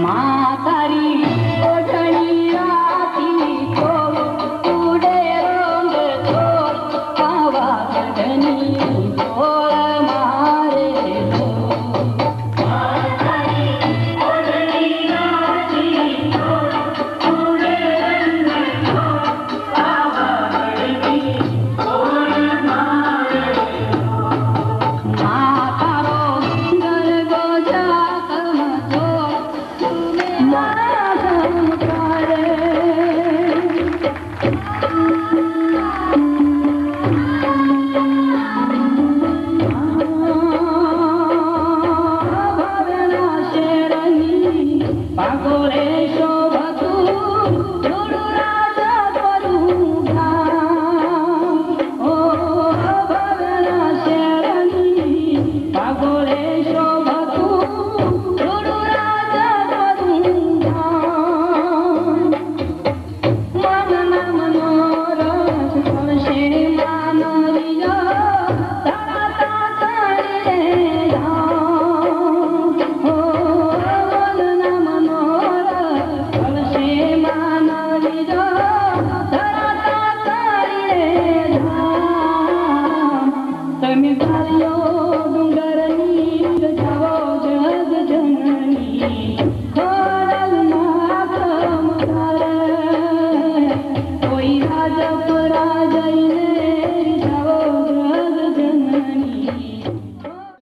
म्हातारी ओढणी राती चोर पुढे रोंग चोर गावाकडनी चोर मारे म्हातारी ओढणी राती चोर पुढे रोंग चोर गावाकडनी चोर मारे म्हातारो गरगोजा पागोळे शोभतू जोडू राजा करूगा ओ भगना शरणी पागोळे शोभतू जोडू राजा करूगा मन मनोरथ कळशे मानविया ताता तारे जा તમે ધાર્યો ડુંગરની જાવો જગ જનની ખોડલ ના કમ કરે કોઈ રાજ